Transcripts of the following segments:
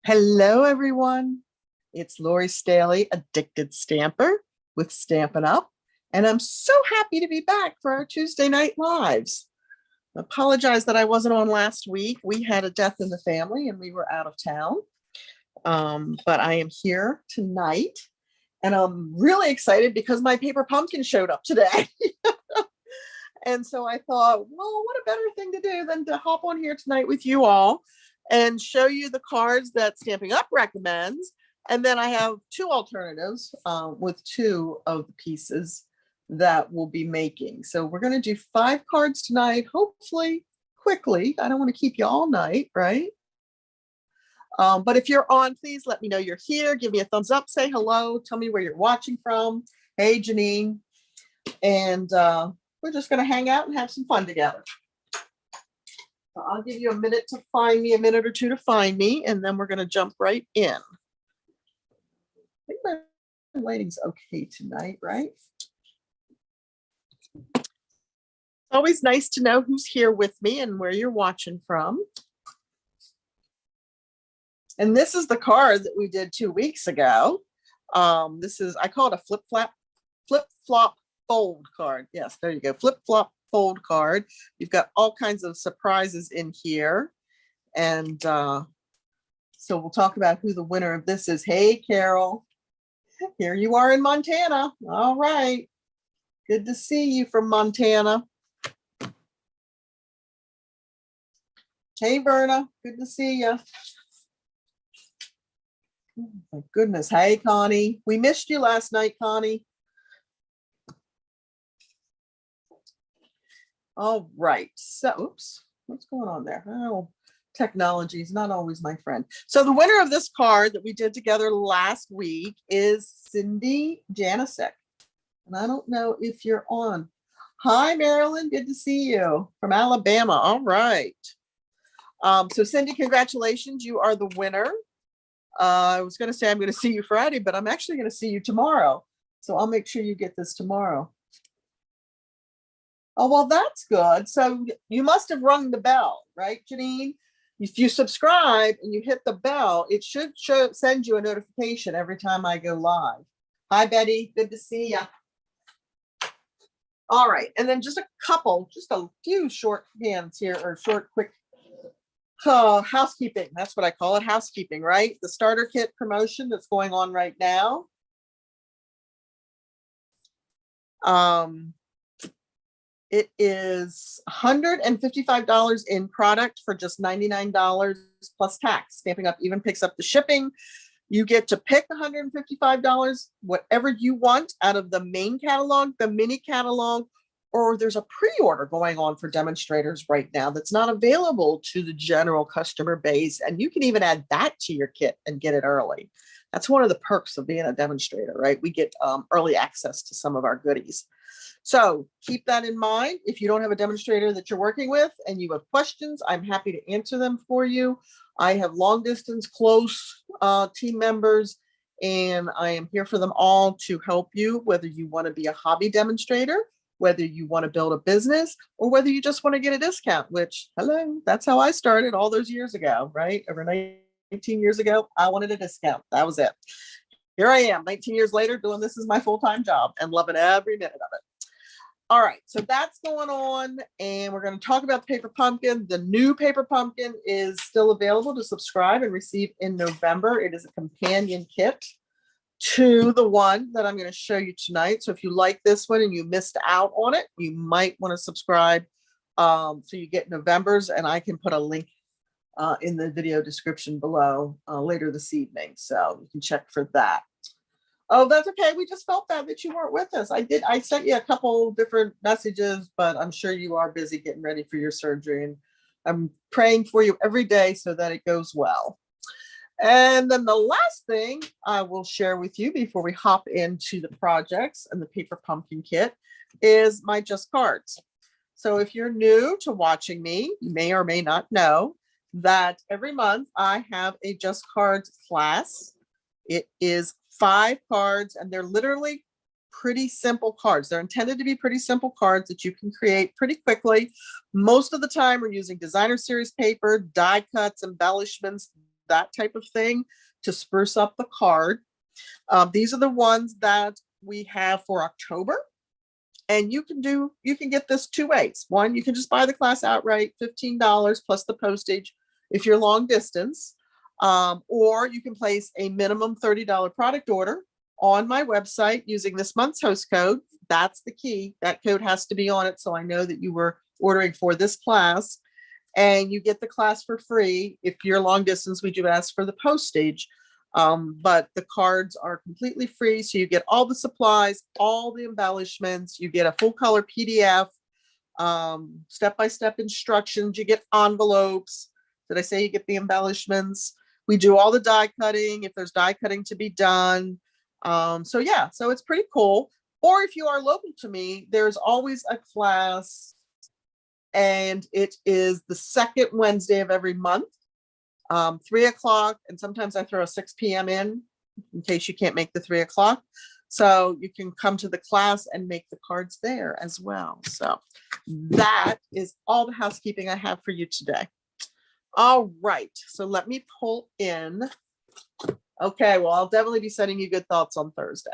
Hello, everyone. It's Lori Staley, Addicted Stamper with Stampin' Up. And I'm so happy to be back for our Tuesday night lives. I apologize that I wasn't on last week. We had a death in the family and we were out of town. But I am here tonight and I'm really excited because my paper pumpkin showed up today. And so I thought, well, what a better thing to do than to hop on here tonight with you all and show you the cards that Stampin' Up recommends. And then I have two alternatives with two of the pieces that we'll be making. So we're going to do 5 cards tonight, hopefully quickly. I don't want to keep you all night, right? But if you're on, please let me know you're here. Give me a thumbs up, say hello, tell me where you're watching from. Hey, Janine. And we're just going to hang out and have some fun together. So I'll give you a minute to find me, a minute or two to find me, and then we're going to jump right in. I think my lighting's okay tonight, right? It's always nice to know who's here with me and where you're watching from. And this is the card that we did 2 weeks ago. This is, I call it a flip-flop fold card. Yes, there you go. Flip-flop fold card. You've got all kinds of surprises in here. And so we'll talk about who the winner of this is. Hey, Carol. Here you are in Montana. All right. Good to see you from Montana. Hey, Verna. Good to see you. Oh, my goodness. Hey, Connie. We missed you last night, Connie. All right. So, oops, what's going on there? Oh, technology is not always my friend. So the winner of this card that we did together last week is Cindy Janicek. And I don't know if you're on. Hi, Marilyn. Good to see you from Alabama. All right. So Cindy, congratulations. You are the winner. I was going to say I'm going to see you Friday, but I'm actually going to see you tomorrow. So I'll make sure you get this tomorrow. Oh, well, that's good. So you must have rung the bell, right, Janine? If you subscribe and you hit the bell, it should send you a notification every time I go live. Hi, Betty. Good to see you. All right. And then just a few short hands here, or short, quick housekeeping. That's what I call it, housekeeping, right? The starter kit promotion that's going on right now. It is $155 in product for just $99 plus tax. Stampin' Up even picks up the shipping. You get to pick $155, whatever you want out of the main catalog, the mini catalog, or there's a pre-order going on for demonstrators right now that's not available to the general customer base. And you can even add that to your kit and get it early. That's one of the perks of being a demonstrator, right? We get early access to some of our goodies. So keep that in mind. If you don't have a demonstrator that you're working with and you have questions, I'm happy to answer them for you. I have long distance, close team members, and I am here for them all to help you, whether you want to be a hobby demonstrator, whether you want to build a business, or whether you just want to get a discount, which, hello, that's how I started all those years ago, right? Over 19 years ago, I wanted a discount. That was it. Here I am, 19 years later, doing this as my full-time job and loving every minute of it. All right, so that's going on, and we're going to talk about the paper pumpkin. The new paper pumpkin is still available to subscribe and receive in November. It is a companion kit to the one that I'm going to show you tonight. So if you like this one and you missed out on it, you might want to subscribe so you get November's, and I can put a link in the video description below later this evening, so you can check for that. Oh, that's okay. We just felt bad that you weren't with us. I sent you a couple different messages, but I'm sure you are busy getting ready for your surgery. And I'm praying for you every day so that it goes well. And then the last thing I will share with you before we hop into the projects and the paper pumpkin kit is my Just Cards. So if you're new to watching me, you may or may not know that every month I have a Just Cards class. It is 5 cards, and they're literally pretty simple cards. They're intended to be pretty simple cards that you can create pretty quickly. Most of the time we're using designer series paper, die cuts, embellishments, that type of thing to spruce up the card. These are the ones that we have for October. And you can get this two ways. One, you can just buy the class outright, $15 plus the postage if you're long distance. Or you can place a minimum $30 product order on my website using this month's host code. That's the key. That code has to be on it, so I know that you were ordering for this class. And you get the class for free. If you're long distance, we do ask for the postage. But the cards are completely free. So you get all the supplies, all the embellishments, you get a full color PDF, step-by-step instructions, you get envelopes. Did I say you get the embellishments? We do all the die cutting if there's die cutting to be done. So yeah, so it's pretty cool. Or if you are local to me, there's always a class, and it is the second Wednesday of every month. 3 o'clock, and sometimes I throw a 6 p.m. in case you can't make the 3 o'clock. So you can come to the class and make the cards there as well. So that is all the housekeeping I have for you today. All right, so let me pull in. Okay, well, I'll definitely be sending you good thoughts on Thursday.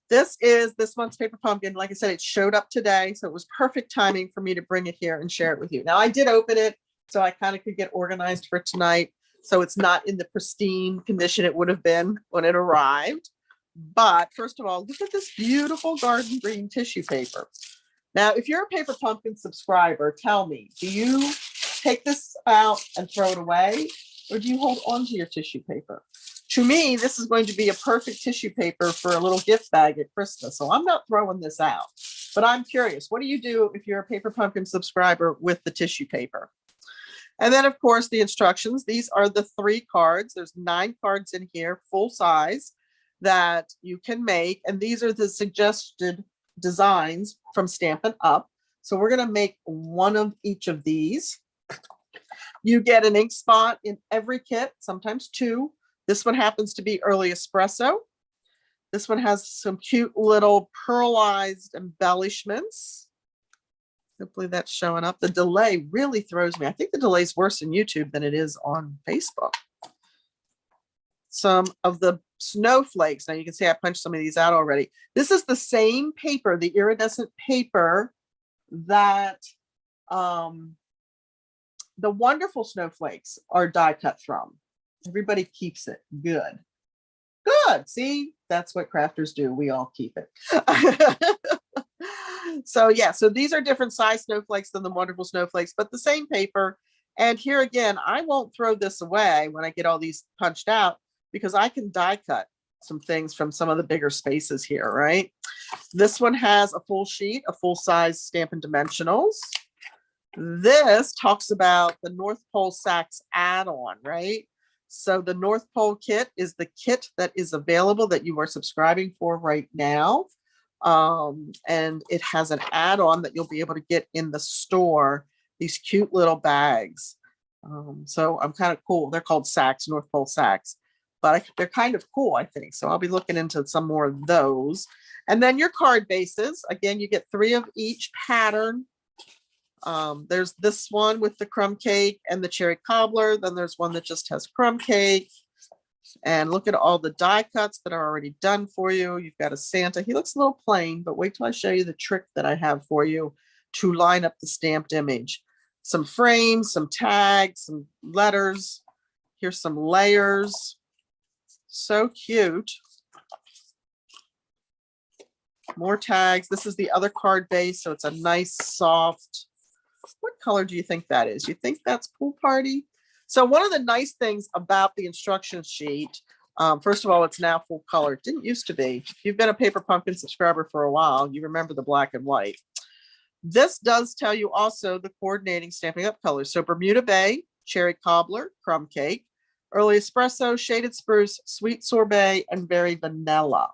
This is this month's Paper Pumpkin. Like I said, it showed up today, so it was perfect timing for me to bring it here and share it with you. Now, I did open it, so I kind of could get organized for tonight. So it's not in the pristine condition it would have been when it arrived. But first of all, look at this beautiful garden green tissue paper. Now, if you're a Paper Pumpkin subscriber, tell me, do you take this out and throw it away, or do you hold on to your tissue paper? To me, this is going to be a perfect tissue paper for a little gift bag at Christmas. So I'm not throwing this out, but I'm curious, what do you do if you're a Paper Pumpkin subscriber with the tissue paper? And then, of course, the instructions. These are the 3 cards. There's 9 cards in here, full size, that you can make. And these are the suggested designs from Stampin' Up. So we're going to make one of each of these. You get an ink spot in every kit, sometimes 2. This one happens to be Early Espresso. This one has some cute little pearlized embellishments. Hopefully that's showing up. The delay really throws me. I think the delay is worse in YouTube than it is on Facebook. Some of the snowflakes. Now you can see I punched some of these out already. This is the same paper, the iridescent paper that the wonderful snowflakes are die cut from. Everybody keeps it. Good. Good. See, that's what crafters do. We all keep it. So yeah, so these are different size snowflakes than the wonderful snowflakes, but the same paper. And here again, I won't throw this away when I get all these punched out, because I can die cut some things from some of the bigger spaces here, right? This one has a full sheet, a full size Stampin' Dimensionals. This talks about the North Pole Sacks add-on, right? So the North Pole kit is the kit that is available that you are subscribing for right now. And it has an add-on that you'll be able to get in the store, these cute little bags. So I'm kind of cool. They're called sacks, North Pole sacks, but they're kind of cool, I think. So I'll be looking into some more of those. And then your card bases. Again, you get 3 of each pattern. There's this one with the crumb cake and the cherry cobbler. Then there's one that just has crumb cake. And look at all the die cuts that are already done for you. You've got a Santa. He looks a little plain, but wait till I show you the trick that I have for you to line up the stamped image. Some frames, some tags, some letters. Here's some layers. So cute. More tags. This is the other card base, so it's a nice soft. What color do you think that is? You think that's Pool Party? So one of the nice things about the instruction sheet, first of all, it's now full color. It didn't used to be. If you've been a Paper Pumpkin subscriber for a while, you remember the black and white. This does tell you also the coordinating Stampin' Up colors. So Bermuda Bay, Cherry Cobbler, Crumb Cake, Early Espresso, Shaded Spruce, Sweet Sorbet, and Berry Vanilla.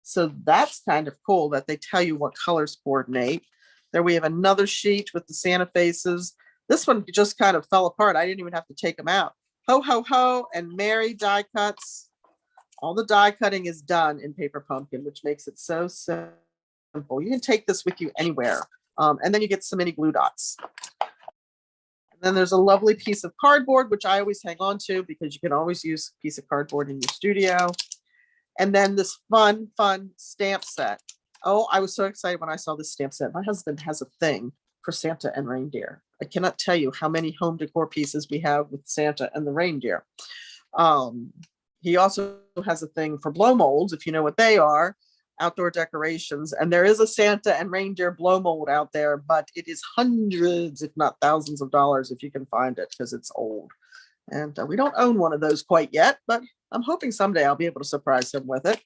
So that's kind of cool that they tell you what colors coordinate. There we have another sheet with the Santa faces. This one just kind of fell apart. I didn't even have to take them out. Ho, ho, ho, and Merry die cuts. All the die cutting is done in Paper Pumpkin, which makes it so simple. You can take this with you anywhere. And then you get some mini glue dots. Then there's a lovely piece of cardboard, which I always hang on to because you can always use a piece of cardboard in your studio. And then this fun stamp set. Oh, I was so excited when I saw this stamp set. My husband has a thing for Santa and reindeer. I cannot tell you how many home decor pieces we have with Santa and the reindeer. He also has a thing for blow molds, if you know what they are, outdoor decorations. And there is a Santa and reindeer blow mold out there, but it is hundreds, if not thousands of dollars if you can find it because it's old. And we don't own one of those quite yet, but I'm hoping someday I'll be able to surprise him with it.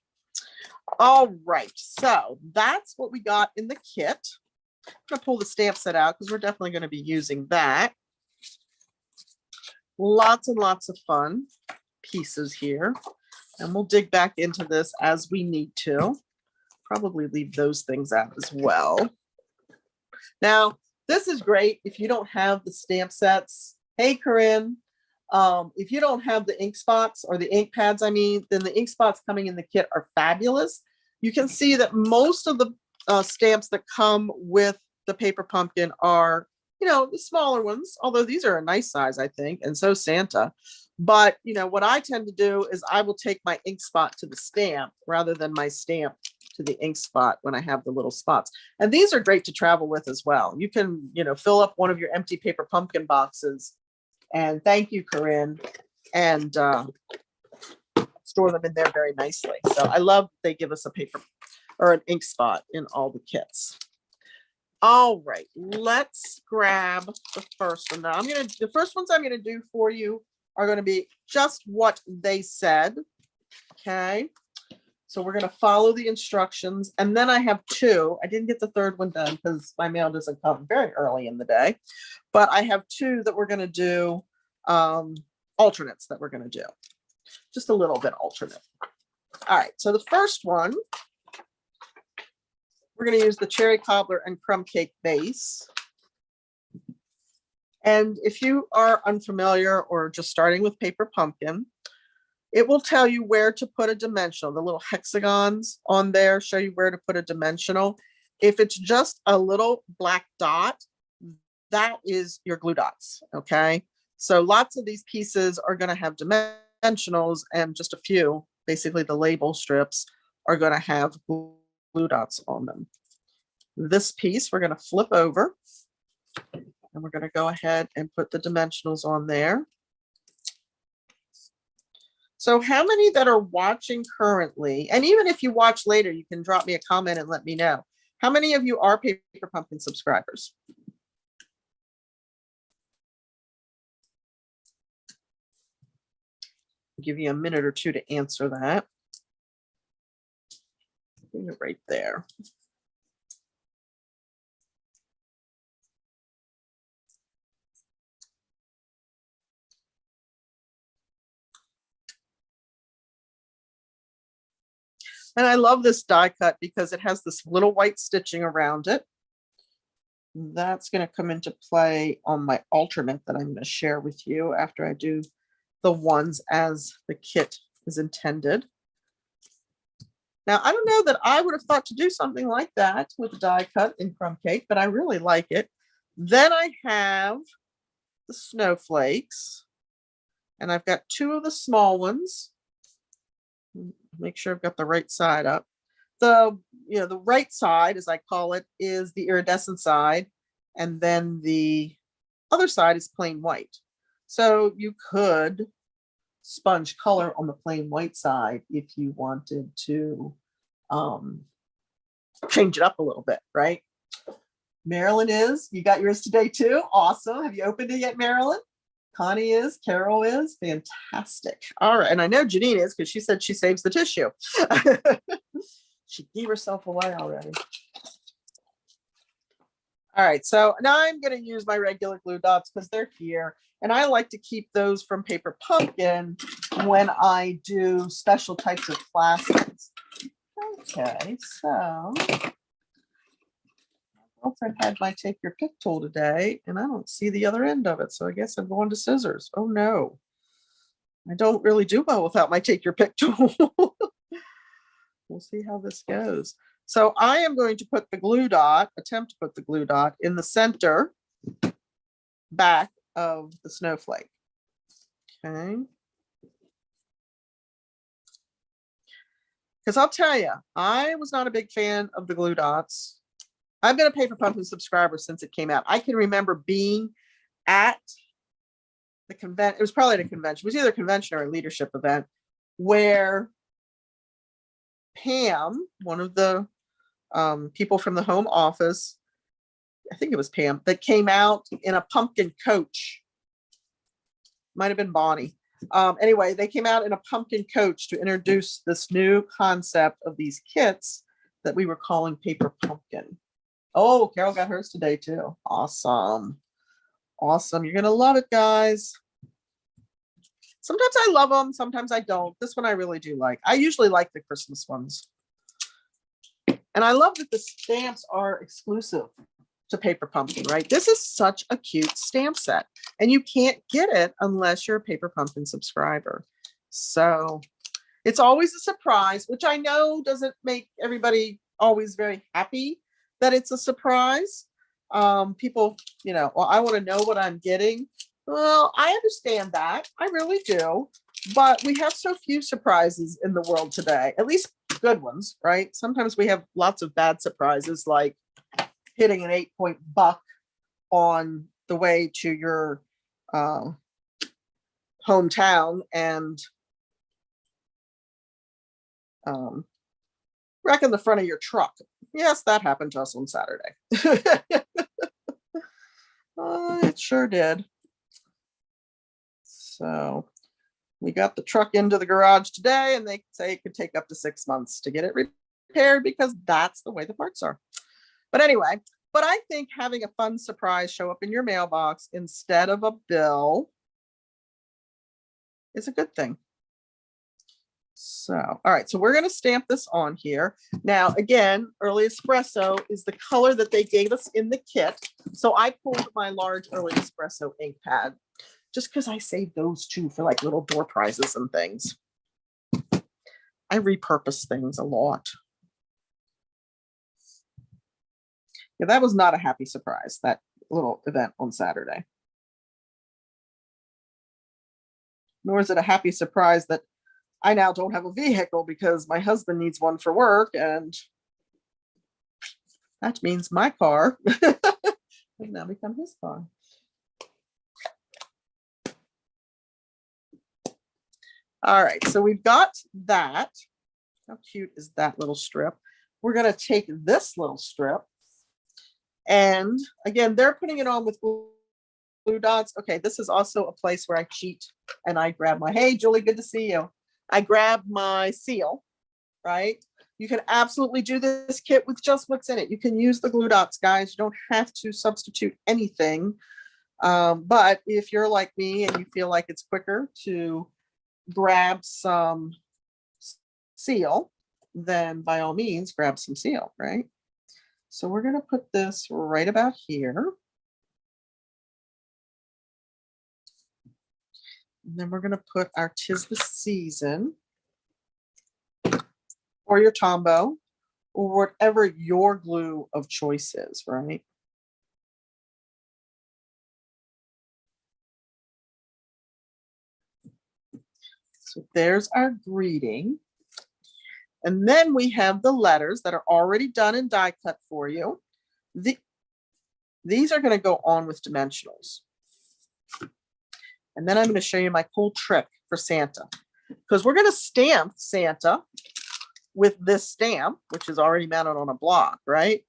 All right, so that's what we got in the kit. I'm gonna pull the stamp set out because we're definitely going to be using that. Lots and lots of fun pieces here. And we'll dig back into this as we need to. Probably leave those things out as well. Now, this is great if you don't have the stamp sets. Hey, Corinne. If you don't have the ink spots or the ink pads, then the ink spots coming in the kit are fabulous. You can see that most of the stamps that come with the Paper Pumpkin are, the smaller ones, although these are a nice size, I think, and so Santa. But, what I tend to do is I will take my ink spot to the stamp rather than my stamp to the ink spot when I have the little spots. And these are great to travel with as well. You can, fill up one of your empty Paper Pumpkin boxes. And thank you, Corinne, and store them in there very nicely. So I love they give us a paper or an ink spot in all the kits. All right, let's grab the first one. Now the first ones I'm gonna do for you are gonna be just what they said. Okay. So we're gonna follow the instructions. And then I have two. I didn't get the third one done because my mail doesn't come very early in the day. But I have two that we're gonna do, alternates that we're gonna do. Just a little bit alternate. All right, so the first one, we're gonna use the Cherry Cobbler and Crumb Cake base. And if you are unfamiliar or just starting with Paper Pumpkin, it will tell you where to put a dimensional. The little hexagons on there show you where to put a dimensional. If it's just a little black dot, that is your glue dots, okay? So lots of these pieces are gonna have dimensionals and just a few, basically the label strips, are gonna have glue dots on them. This piece we're gonna flip over and we're gonna go ahead and put the dimensionals on there. So how many that are watching currently, and even if you watch later, you can drop me a comment and let me know. How many of you are Paper Pumpkin subscribers? I'll give you a minute or two to answer that. Right there. And I love this die cut because it has this little white stitching around it. That's going to come into play on my alternate that I'm going to share with you after I do the ones as the kit is intended. Now, I don't know that I would have thought to do something like that with die cut in Crumb Cake, but I really like it. Then I have the snowflakes, and I've got two of the small ones. Make sure I've got the right side up. The right side, as I call it, is the iridescent side, and then the other side is plain white. So you could sponge color on the plain white side if you wanted to change it up a little bit, right? Marilyn is, you got yours today too. Awesome. Have you opened it yet, Marilyn? Connie is, Carol is, fantastic. All right, and I know Janine is because she said she saves the tissue. She gave herself away already. All right, so now I'm going to use my regular glue dots because they're here, and I like to keep those from Paper Pumpkin when I do special types of classes. Okay, so girlfriend had my take your pick tool today, and I don't see the other end of it. So I guess I'm going to scissors. Oh no, I don't really do well without my take your pick tool. We'll see how this goes. So I am going to put the glue dot, attempt to put the glue dot in the center back of the snowflake. Okay. Because I'll tell you, I was not a big fan of the glue dots. I've been a Paper Pumpkin subscriber since it came out. I can remember being at the convention. It was probably at a convention. It was either a convention or a leadership event where Pam, one of the people from the home office, I think it was Pam, that came out in a pumpkin coach. Might have been Bonnie. Anyway, they came out in a pumpkin coach to introduce this new concept of these kits that we were calling Paper Pumpkin. Oh, Carol got hers today too. Awesome. Awesome. You're going to love it, guys. Sometimes I love them. Sometimes I don't. This one I really do like. I usually like the Christmas ones. And I love that the stamps are exclusive to Paper Pumpkin, right? This is such a cute stamp set. And you can't get it unless you're a Paper Pumpkin subscriber. So it's always a surprise, which I know doesn't make everybody always very happy that it's a surprise. People, you know, well, I want to know what I'm getting. Well, I understand that. I really do. But we have so few surprises in the world today, at least good ones, right? Sometimes we have lots of bad surprises, like hitting an 8-point buck on the way to your hometown and wrecking the front of your truck. Yes, that happened to us on Saturday. It sure did. So we got the truck into the garage today, and they say it could take up to 6 months to get it repaired because that's the way the parts are. But anyway, but I think having a fun surprise show up in your mailbox instead of a bill is a good thing. So, all right, so we're going to stamp this on here. Now, again, Early Espresso is the color that they gave us in the kit. So I pulled my large Early Espresso ink pad just because I saved those two for like little door prizes and things. I repurpose things a lot. Yeah, that was not a happy surprise, that little event on Saturday. Nor is it a happy surprise that I now don't have a vehicle because my husband needs one for work, and that means my car has now become his car. All right, so we've got that. How cute is that little strip? We're going to take this little strip, and again, they're putting it on with glue dots. Okay, this is also a place where I cheat and I grab my, hey, Julie, good to see you. I grab my seal, right? You can absolutely do this kit with just what's in it. You can use the glue dots, guys. You don't have to substitute anything. But if you're like me and you feel like it's quicker to grab some seal, then by all means, grab some seal, right? So we're going to put this right about here. And then we're going to put our 'Tis the Season or your Tombow or whatever your glue of choice is, right? So there's our greeting. And then we have the letters that are already done and die cut for you. These are going to go on with dimensionals. And then I'm going to show you my cool trick for Santa, because we're going to stamp Santa with this stamp, which is already mounted on a block, right?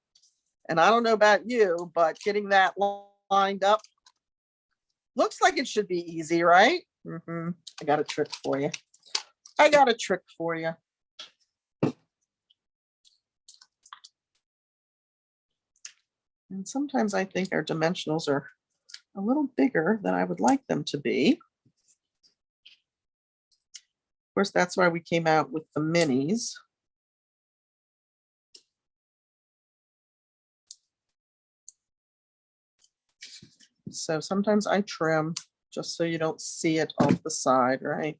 And I don't know about you, but getting that lined up looks like it should be easy, right? I got a trick for you. I got a trick for you. And sometimes I think our dimensionals are a little bigger than I would like them to be. Of course, that's why we came out with the minis. So sometimes I trim just so you don't see it off the side, right?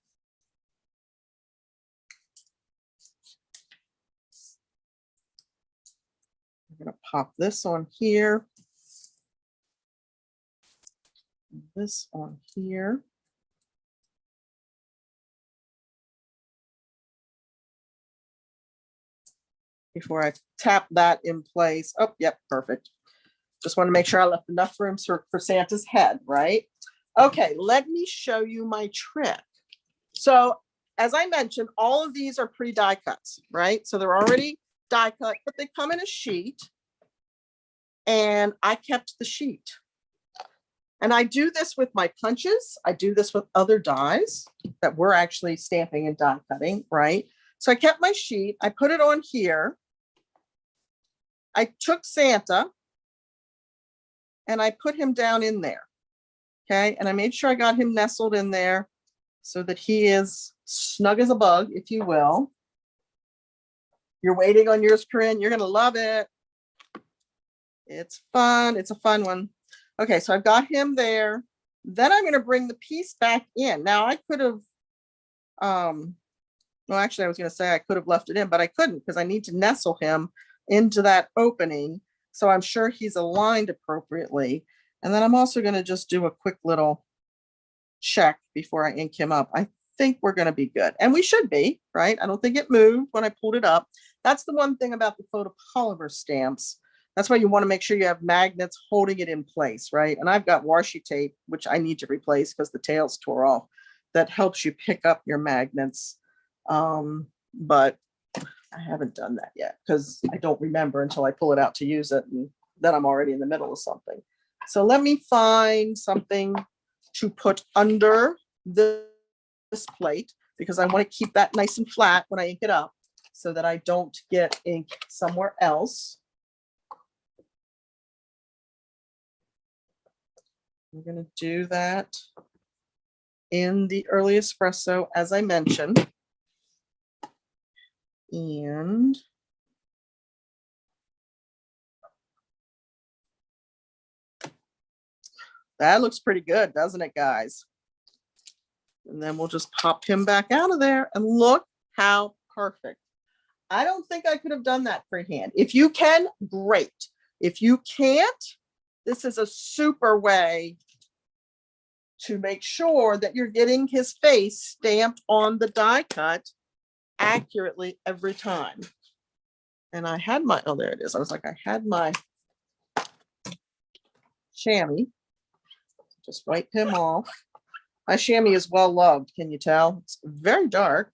I'm going to pop this on here. this on here. Before I tap that in place. Oh, yep, perfect. Just want to make sure I left enough room for Santa's head, right? Okay, let me show you my trick. So as I mentioned, all of these are pre-die cuts, right? So they're already die cut, but they come in a sheet. And I kept the sheet. And I do this with my punches. I do this with other dies that we're actually stamping and die cutting, right? So I kept my sheet. I put it on here. I took Santa and I put him down in there. Okay. And I made sure I got him nestled in there so that he is snug as a bug, if you will. You're waiting on yours, Corinne. You're going to love it. It's fun. It's a fun one. Okay. So I've got him there. Then I'm going to bring the piece back in. Now I could have, well, actually I was going to say I could have left it in, but I couldn't because I need to nestle him into that opening. So I'm sure he's aligned appropriately. And then I'm also going to just do a quick little check before I ink him up. I think we're going to be good. And we should be, right? I don't think it moved when I pulled it up. That's the one thing about the photopolymer stamps. That's why you want to make sure you have magnets holding it in place, right? And I've got washi tape, which I need to replace because the tails tore off. That helps you pick up your magnets. But I haven't done that yet because I don't remember until I pull it out to use it. And then I'm already in the middle of something. So let me find something to put under this plate because I want to keep that nice and flat when I ink it up so that I don't get ink somewhere else. I'm going to do that in the early espresso, as I mentioned. And that looks pretty good, doesn't it, guys? And then we'll just pop him back out of there and look how perfect. I don't think I could have done that freehand. If you can, great. If you can't, this is a super way to make sure that you're getting his face stamped on the die cut accurately every time. And I had my, oh, there it is. I was like, I had my chamois. Just wipe him off. My chamois is well loved. Can you tell? It's very dark.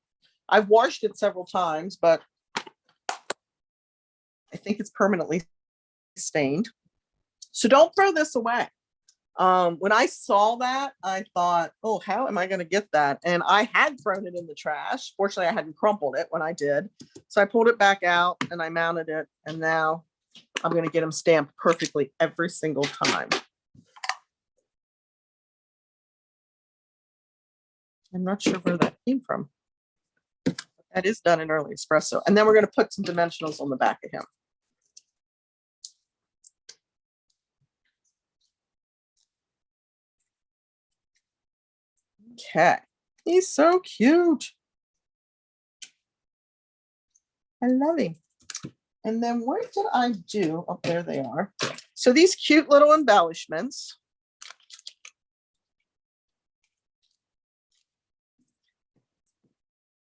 I've washed it several times, but I think it's permanently stained. So don't throw this away. When I saw that, I thought, oh, how am I going to get that? And I had thrown it in the trash. Fortunately, I hadn't crumpled it when I did. So I pulled it back out and I mounted it. And now I'm going to get them stamped perfectly every single time. I'm not sure where that came from. That is done in early espresso. And then we're going to put some dimensionals on the back of him. Okay, he's so cute. I love him. And then what did I do? Oh, there they are. So these cute little embellishments.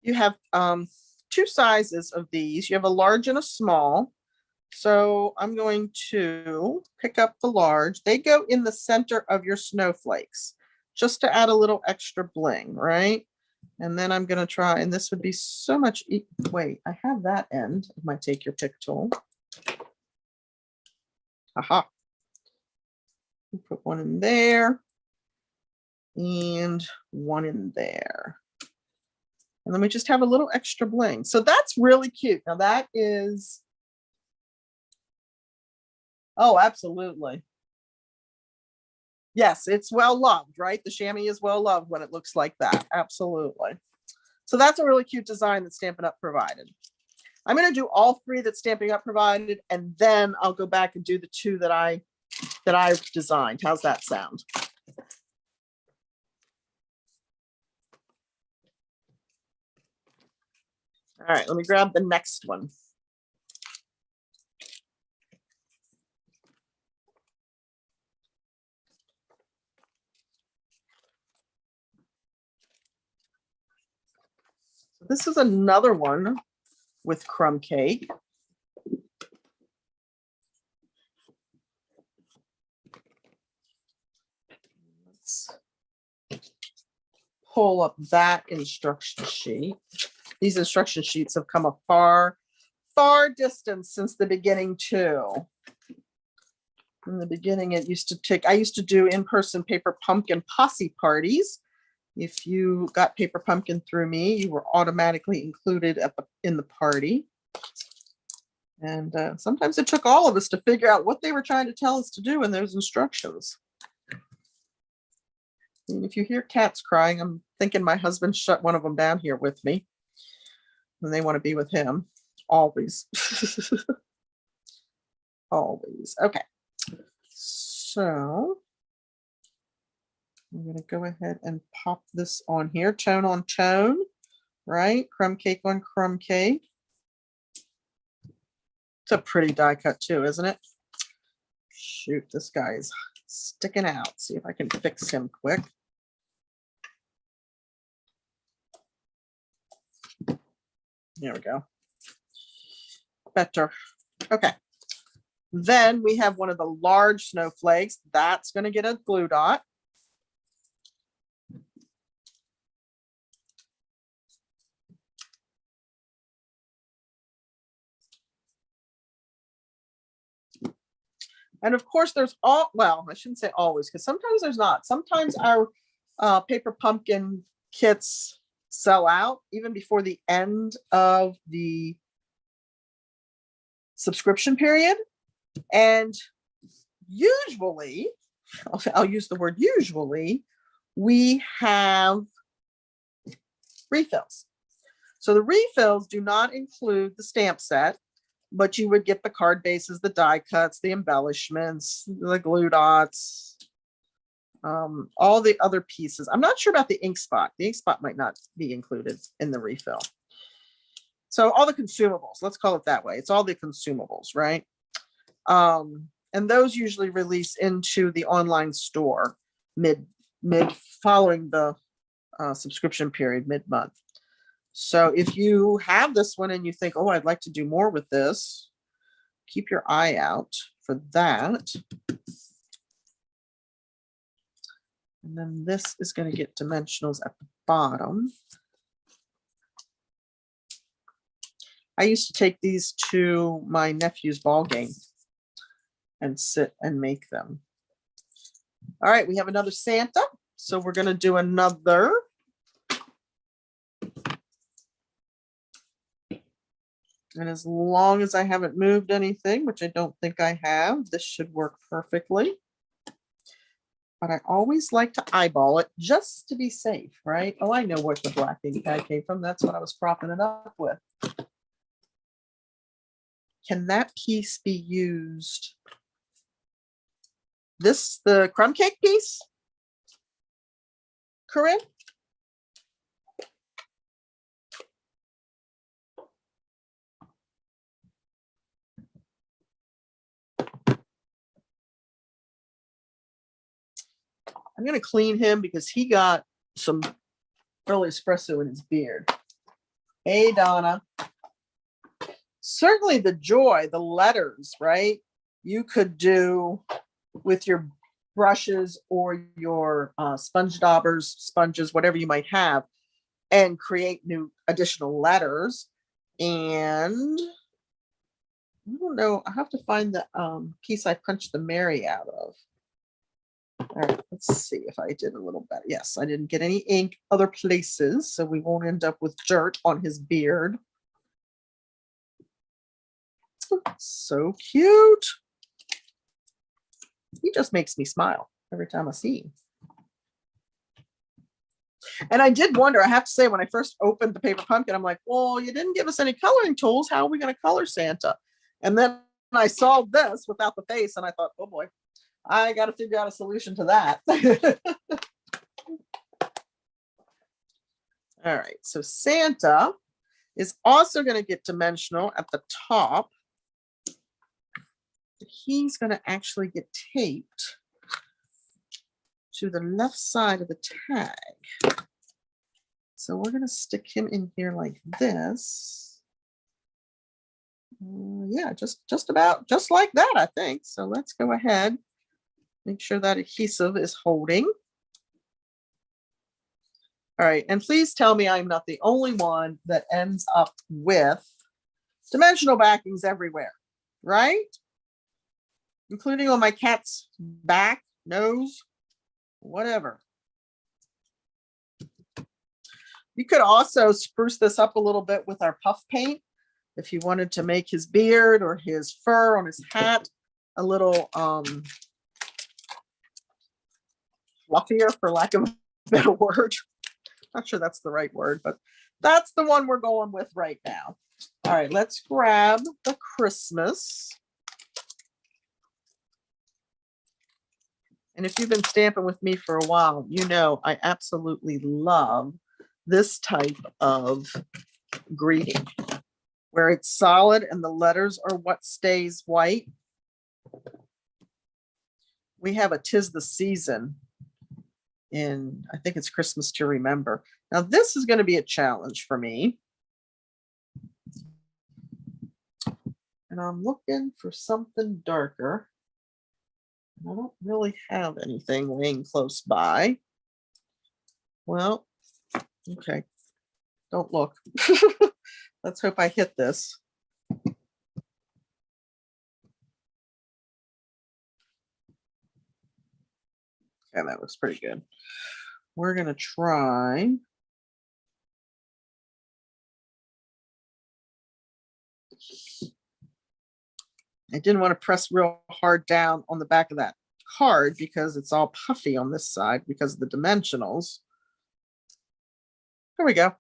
You have two sizes of these. You have a large and a small. So I'm going to pick up the large. They go in the center of your snowflakes just to add a little extra bling, right? And then I'm going to try, and this would be so much, wait, I have that end of my take your pick tool. Aha. Put one in there and one in there. And then we just have a little extra bling. So that's really cute. Now that is, oh, absolutely. Yes, it's well loved, right? The chamois is well loved when it looks like that. Absolutely. So that's a really cute design that Stampin' Up! Provided. I'm going to do all three that Stampin' Up! Provided, and then I'll go back and do the two that I designed. How's that sound? All right, let me grab the next one. This is another one with crumb cake. Let's pull up that instruction sheet. These instruction sheets have come a far distance since the beginning too. In the beginning, I used to do in-person paper pumpkin posse parties. If you got paper pumpkin through me, you were automatically included in the party. And sometimes it took all of us to figure out what they were trying to tell us to do in those instructions. And if you hear cats crying, I'm thinking my husband shut one of them down here with me. And they want to be with him. Always. Always. Okay. So I'm going to go ahead and pop this on here. Tone on tone, right? Crumb cake on crumb cake. It's a pretty die cut too, isn't it? Shoot, this guy is sticking out. See if I can fix him quick. There we go. Better. Okay. Then we have one of the large snowflakes. That's going to get a glue dot. And of course, there's well, I shouldn't say always, because sometimes there's not. Sometimes our paper pumpkin kits sell out even before the end of the subscription period. And usually, I'll use the word usually, we have refills. So the refills do not include the stamp set, but you would get the card bases, the die cuts, the embellishments, the glue dots, all the other pieces. I'm not sure about the ink spot. The ink spot might not be included in the refill. So all the consumables, let's call it that way. It's all the consumables, right? And those usually release into the online store mid following the subscription period, mid-month. So if you have this one and you think, oh, I'd like to do more with this, keep your eye out for that. And then this is going to get dimensionals at the bottom. I used to take these to my nephew's ball game and sit and make them. All right, we have another Santa. So we're going to do another. And as long as I haven't moved anything, which I don't think I have, this should work perfectly. But I always like to eyeball it just to be safe, right? Oh, I know where the black ink pad came from. That's what I was propping it up with. Can that piece be used? The crumb cake piece? Corinne? I'm going to clean him because he got some early espresso in his beard. Hey, Donna. Certainly the joy, the letters, right? You could do with your brushes or your sponge daubers, sponges, whatever you might have, and create new additional letters. And I don't know, I have to find the piece I punched the Mary out of. All right, let's see if I did a little better. Yes, I didn't get any ink other places, so we won't end up with dirt on his beard. So cute. He just makes me smile every time I see him. And I did wonder, I have to say, when I first opened the paper pumpkin, I'm like, well, you didn't give us any coloring tools. How are we going to color Santa? And then I saw this without the face, and I thought, oh boy, I got to figure out a solution to that. All right, so Santa is also going to get dimensional at the top. He's going to actually get taped to the left side of the tag. So we're going to stick him in here like this. Yeah, just about just like that, I think. So let's go ahead. Make sure that adhesive is holding. All right, and please tell me I'm not the only one that ends up with dimensional backings everywhere, right? Including on my cat's back, nose, whatever. You could also spruce this up a little bit with our puff paint if you wanted to make his beard or his fur on his hat a little fluffier, for lack of a better word. Not sure that's the right word, but that's the one we're going with right now. All right, let's grab the Christmas. And if you've been stamping with me for a while, you know I absolutely love this type of greeting, where it's solid and the letters are what stays white. We have a 'Tis the Season in, I think it's Christmas to Remember. Now this is going to be a challenge for me. And I'm looking for something darker. I don't really have anything laying close by. Well, okay. Don't look. Let's hope I hit this. Okay, that looks pretty good. We're going to try. I didn't want to press real hard down on the back of that card because it's all puffy on this side because of the dimensionals. There we go.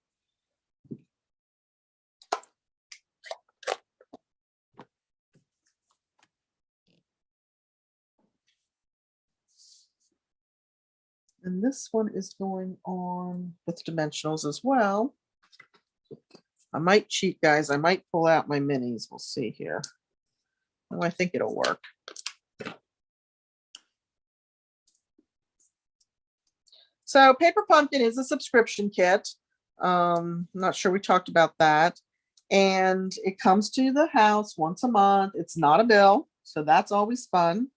And this one is going on with dimensionals as well. I might cheat, guys. I might pull out my minis. We'll see here. Oh, I think it'll work. So Paper Pumpkin is a subscription kit. I'm not sure we talked about that. And it comes to the house once a month. It's not a bill, so that's always fun.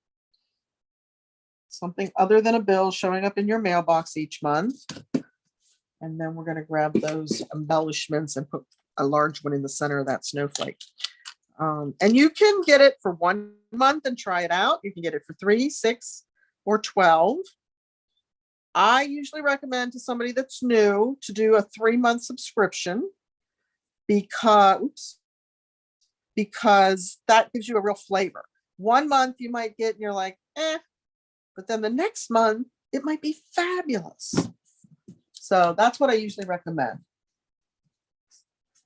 Something other than a bill showing up in your mailbox each month. And then we're going to grab those embellishments and put a large one in the center of that snowflake. And you can get it for 1 month and try it out. You can get it for 3, 6, or 12. I usually recommend to somebody that's new to do a 3-month subscription because that gives you a real flavor. 1 month you might get and you're like, but then the next month it might be fabulous. So that's what I usually recommend.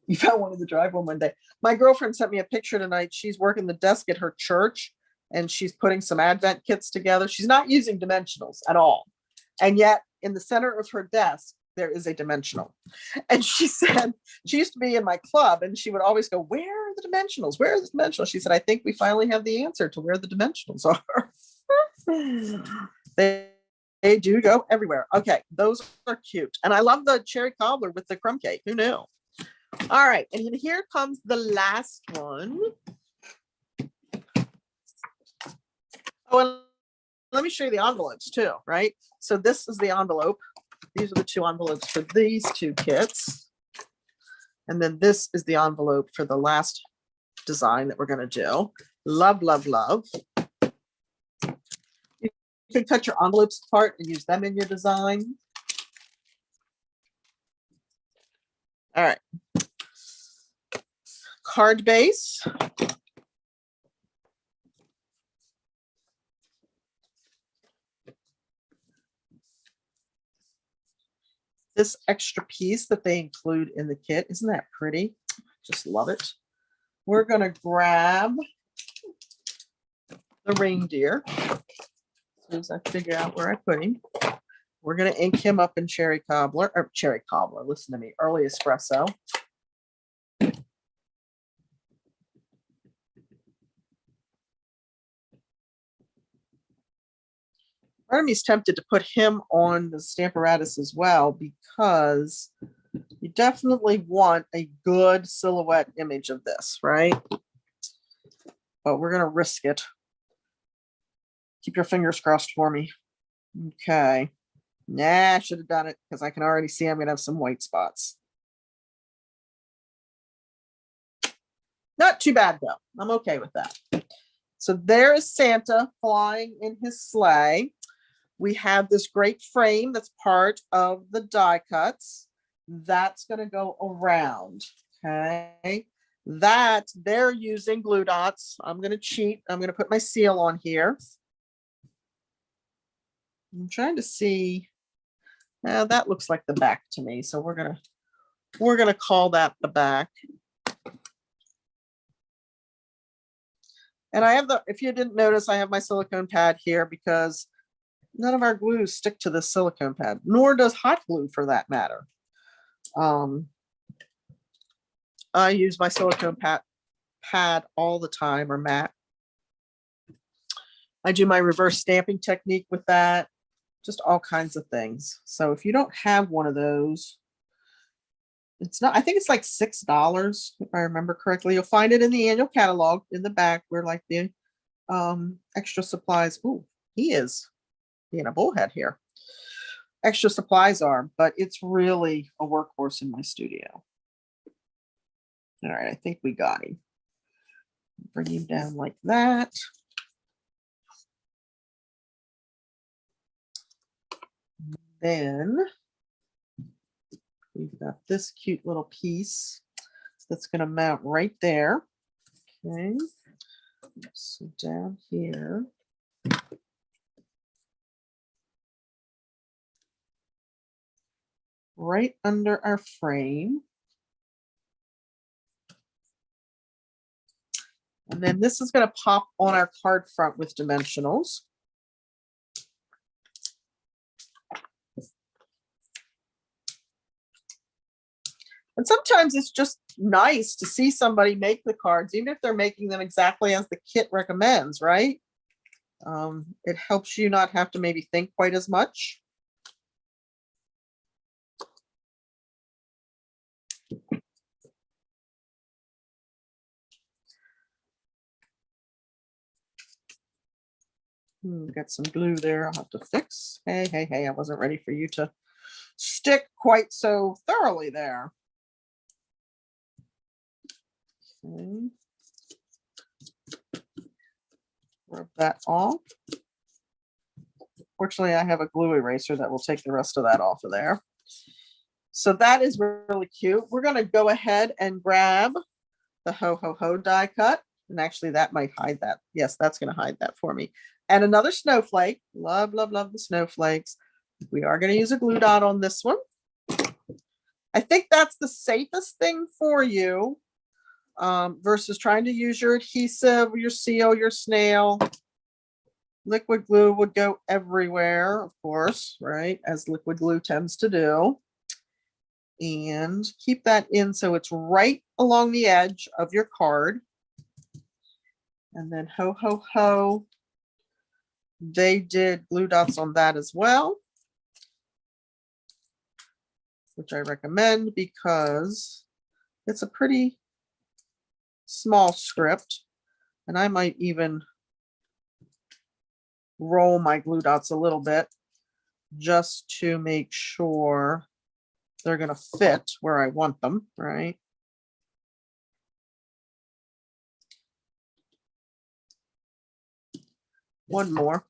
You found one in the driveway one day. My girlfriend sent me a picture tonight. She's working the desk at her church and she's putting some Advent kits together. She's not using dimensionals at all. And yet in the center of her desk, there is a dimensional. And she said, she used to be in my club and she would always go, where are the dimensionals? Where are the dimensionals? She said, I think we finally have the answer to where the dimensionals are. They do go everywhere. Okay, those are cute. And I love the cherry cobbler with the crumb cake. Who knew? All right, and here comes the last one. Oh, and let me show you the envelopes too, right? So this is the envelope. These are the 2 envelopes for these 2 kits. And then this is the envelope for the last design that we're going to do. Love, love, love. You can cut your envelopes apart and use them in your design. All right. Card base. This extra piece that they include in the kit, isn't that pretty? Just love it. We're going to grab the reindeer. As soon as I figure out where I put him, we're going to ink him up in cherry cobbler, listen to me, early espresso. Part of me is tempted to put him on the Stamparatus as well because You definitely want a good silhouette image of this, right? But we're going to risk it. Keep your fingers crossed for me. Okay. Nah, I should have done it because I can already see I'm going to have some white spots. Not too bad, though. I'm okay with that. So there is Santa flying in his sleigh. We have this great frame that's part of the die cuts. That's going to go around. Okay. That they're using glue dots. I'm going to cheat. I'm going to put my seal on here. I'm trying to see. Now that looks like the back to me. So we're gonna call that the back. And I have if you didn't notice, I have my silicone pad here because none of our glues stick to the silicone pad, nor does hot glue for that matter. I use my silicone pad all the time, or mat. I do my reverse stamping technique with that, just all kinds of things. So if you don't have one of those, it's not, I think it's like $6 if I remember correctly. You'll find it in the annual catalog in the back where like the extra supplies. Ooh, he is being a bullhead here. Extra supplies are, but it's really a workhorse in my studio. All right, I think we got him. Bring him down like that. Then we've got this cute little piece that's going to mount right there. Okay, so down here. Right under our frame. And then this is going to pop on our card front with dimensionals. And sometimes it's just nice to see somebody make the cards, even if they're making them exactly as the kit recommends, right? It helps you not have to maybe think quite as much. Got some glue there I'll have to fix. Hey, I wasn't ready for you to stick quite so thoroughly there. Okay. Rub that off. Fortunately, I have a glue eraser that will take the rest of that off of there. So that is really cute. We're going to go ahead and grab the Ho Ho Ho die cut. And actually that might hide that. Yes, that's going to hide that for me. And another snowflake. Love, love, love the snowflakes. We are going to use a glue dot on this one. I think that's the safest thing for you versus trying to use your adhesive, your seal, your snail. Liquid glue would go everywhere, of course, right? As liquid glue tends to do. And keep that in so it's right along the edge of your card. And then Ho Ho Ho, they did glue dots on that as well, which I recommend because it's a pretty small script. And I might even roll my glue dots a little bit just to make sure they're going to fit where I want them, right? One more.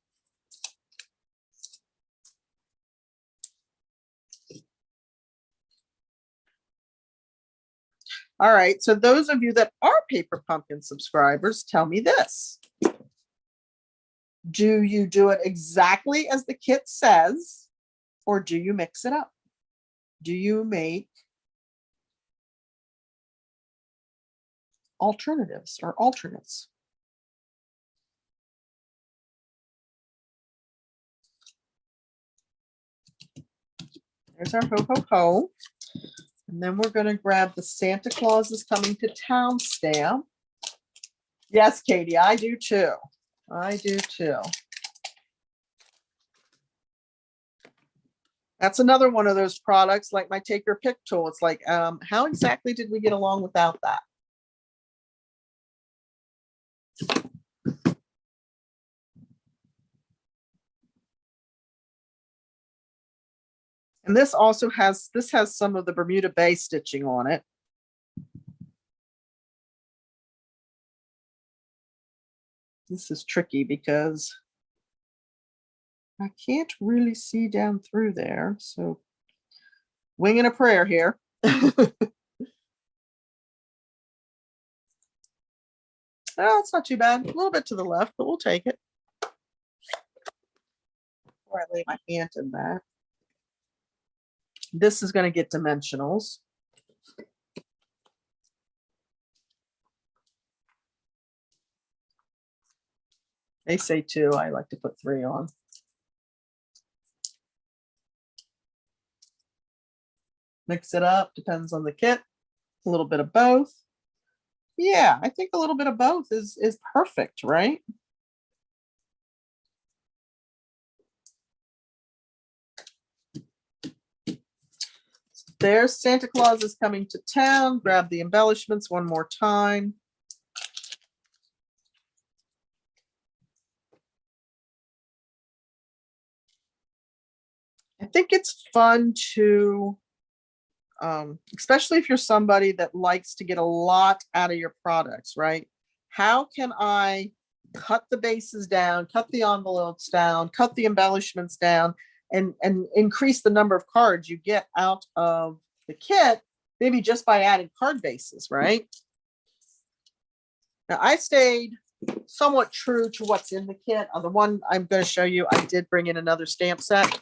All right, so those of you that are Paper Pumpkin subscribers, tell me this. Do you do it exactly as the kit says, or do you mix it up? Do you make alternatives or alternates? There's our Ho Ho Ho. And then we're going to grab the Santa Claus is Coming to Town stamp. Yes, Katie, I do too. I do too. That's another one of those products like my take your pick tool. It's like, how exactly did we get along without that? And this also has some of the Bermuda Bay stitching on it. This is tricky because I can't really see down through there. So winging a prayer here. Oh, it's not too bad. A little bit to the left, but we'll take it. Before I lay my hand in that. This is going to get dimensionals. They say 2. I like to put 3 on. Mix it up, depends on the kit. A little bit of both. Yeah, I think a little bit of both is perfect, right? There's Santa Claus is coming to town. Grab the embellishments one more time. I think it's fun to, especially if you're somebody that likes to get a lot out of your products, right? How can I cut the bases down, cut the envelopes down, cut the embellishments down, and increase the number of cards you get out of the kit, maybe just by adding card bases, right? Now I stayed somewhat true to what's in the kit. On the one I'm going to show you, I did bring in another stamp set,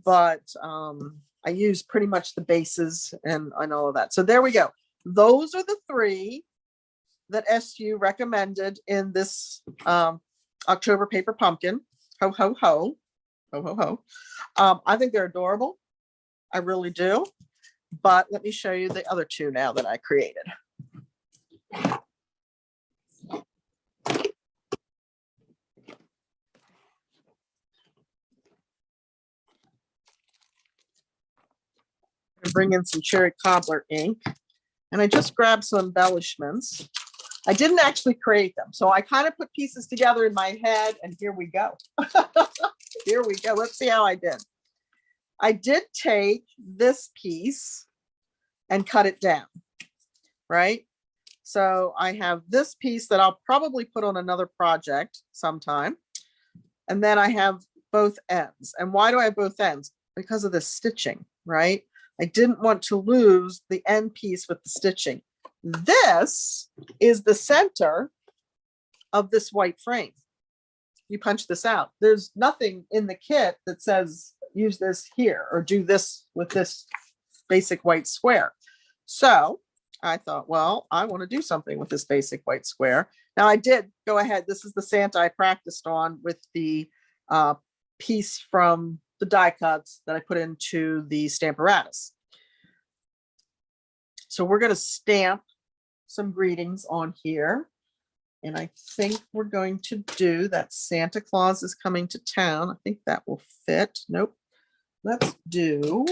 but I use pretty much the bases and all of that. So there we go. Those are the 3 that SU recommended in this October paper pumpkin. Ho, ho, ho. Ho, ho, ho. I think they're adorable. I really do. But let me show you the other 2 now that I created. Bring in some cherry cobbler ink, and I just grabbed some embellishments. I didn't actually create them, so I kind of put pieces together in my head, and here we go. Here we go. Let's see how I did. I did take this piece and cut it down, right? So I have this piece that I'll probably put on another project sometime, and then I have both ends. And why do I have both ends? Because of the stitching, right? I didn't want to lose the end piece with the stitching. This is the center of this white frame. You punch this out. There's nothing in the kit that says use this here or do this with this basic white square. So I thought, well, I want to do something with this basic white square. Now I did go ahead. This is the Santa I practiced on with the piece from the die cuts that I put into the Stamparatus. So we're going to stamp some greetings on here. And I think we're going to do that Santa Claus is coming to town. I think that will fit. Nope. Let's do,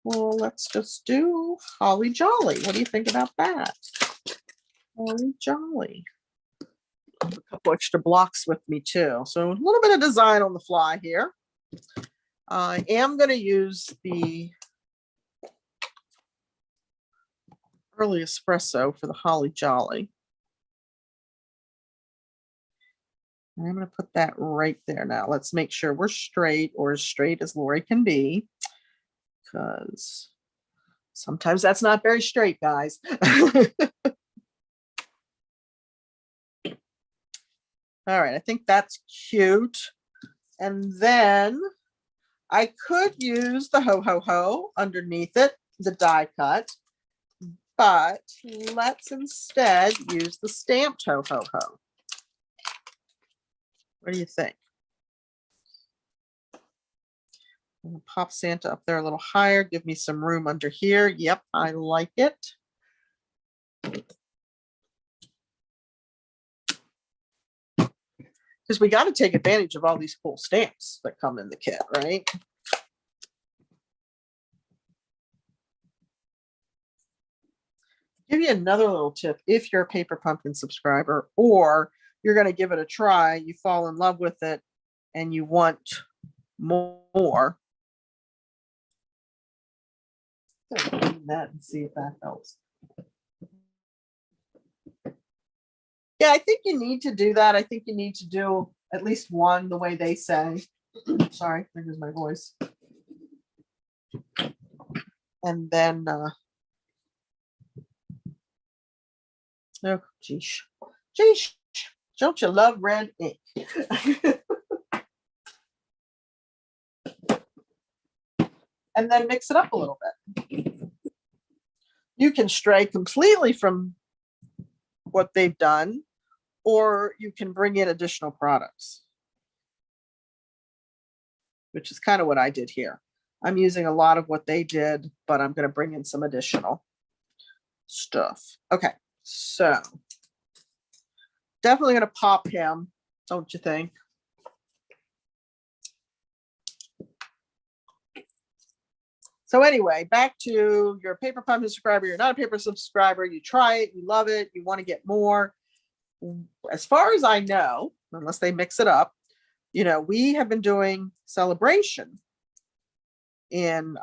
well, let's just do Holly Jolly. What do you think about that? Holly Jolly. A couple extra blocks with me too. So a little bit of design on the fly here. I am going to use the early espresso for the Holly Jolly. I'm going to put that right there. Now let's make sure we're straight, or as straight as Lori can be, because sometimes that's not very straight, guys. All right, I think that's cute. And then I could use the ho ho ho underneath it, the die cut, but let's instead use the stamped ho ho ho. What do you think? I'm gonna pop Santa up there a little higher, give me some room under here. Yep, I like it. because we got to take advantage of all these cool stamps that come in the kit, right? Give you another little tip. If you're a Paper Pumpkin subscriber, or you're going to give it a try, you fall in love with it and you want more. That and see if that helps. Yeah, I think you need to do that. I think you need to do at least one the way they say. Sorry, there's my voice. And then, oh, geez. Geez, don't you love red ink? And then mix it up a little bit. You can stray completely from what they've done, or you can bring in additional products, which is kind of what I did here. I'm using a lot of what they did, but I'm going to bring in some additional stuff. Okay, so definitely going to pop him, don't you think? So anyway, back to your Paper Pumpkin subscriber. You're not a paper subscriber. You try it, you love it, you want to get more. As far as I know, unless they mix it up, you know, we have been doing celebration in